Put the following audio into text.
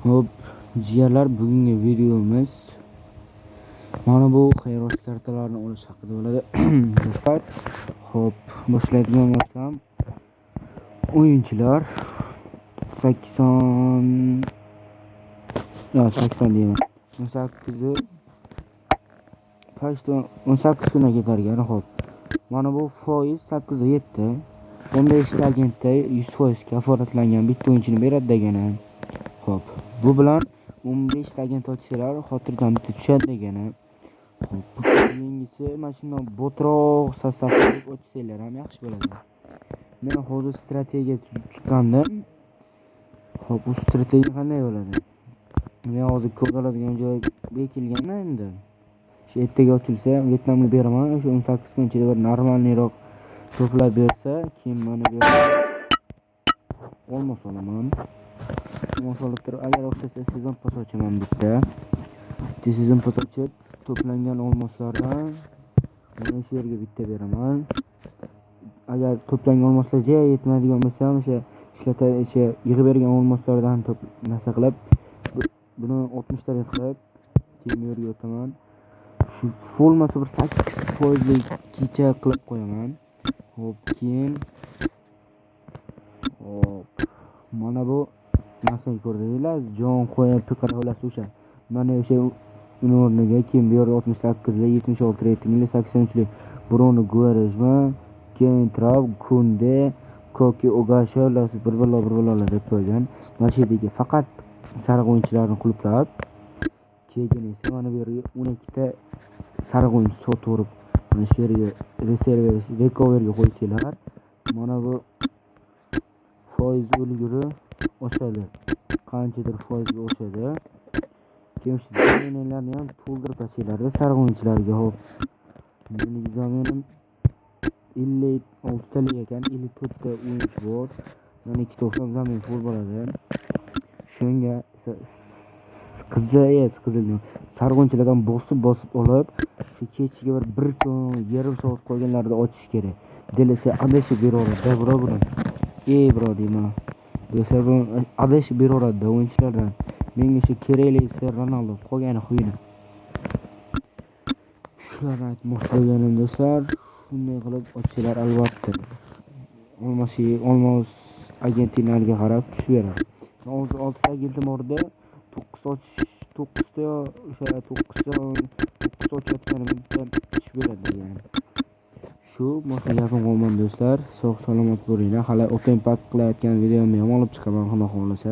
Hop, jigarlar, bugungi videomiz mana bu xayriya kartalarini olish haqida bo'ladi. Do'stlar, hop, boshlaydigan bo'lsam, o'yinchilar 80 deyman. 18 kunga ketargan. Hop. Mana bu foiz 8 ga yetdi. 15 ta agentda 100% kafolatlangan bitta o'yinchini beradi degani. Hop. Bu bilan 15 ta agent ochsalar, xotirjam bitta tushadi degani. Hop. Keyingisi mana shunday botroq sastavda ochsanglar ham yaxshi bo'ladi. Men hozir strategiya tutgandim. Hop, bu strategiya qanday bo'ladi? Men hozir ko'p oladigan joy bekilgan endi. Shu ertaga ochilsa, Vyetnamga beraman. Shu 18 kun ichida bir normalniroq to'plab bersa, keyin mana bu olmos olaman. Olmos olib turib, agar o'xshasa sezon pas ochaman bitta. Sezon pas ochib, to'plangan olmoslardan mana shu yerga bitta beraman. Agar to'plangan olmoslar yetmaydigan bo'lsa ham o'sha yig'ib bergan olmoslardan narsa qilib, buni 60 ta qilib keyin bu yerga o'taman. Shu bo'lmasa bir 8% lik kecha qilib qo'yaman. Hop, keyin hop, mana bu narsani ko'rdingizlar, jon qo'yib piqaravlasi o'sha. Mana o'sha uni o'rniga keyin bu yerda 68 lik, 76 reytingli, 83 lik Bruno Guerrejmi, Kevin Trapp, Kunde, Koki Ogasholas bir deb qo'ygan. Mana shu yerga faqat sariq o'yinchilarni qulplab, keyin esa mana bu yerga 12 ta sariq o'yinchi sotib, mana shu yerga recoverga qo'ysanglar, mana bu foiz ulguri oshadi. Qanchadir foizga oshadi. Keyin shu zaminlarni ham to'ldirib tashlaylarda sariq o'yinchilarga. Hop. Mening zaminim 56 talik ekan, 54 ta o'yinchi bor. Mana 290 zamin pul bo'ladi. Shunga qizilni sariq o'yinchilardan bosib olib, shu kechiga bir kun, yarim soat qolganlarida ochish kerak. Delese adashib beraveradi buni. Bro deyman. Desa bu adashib beraveradi o'yinchilardan. Menga shu kerakli Ronaldo qolgani xuyini. Shularni aytmoqchi bo'lganim do'stlar, shunday qilib ochsalar albatta. Olmos agentlarga qarab tushib beradi. Hozir 6 ta agentim borda 9 ta o'sha 9 ochayotganimda tushib beradi yani. Shu gapim qolmadi do'stlar. Sog' salomat bo'linglar. Hali open pack qilayotgan videomni ham olib chiqaman, xudo xolasa.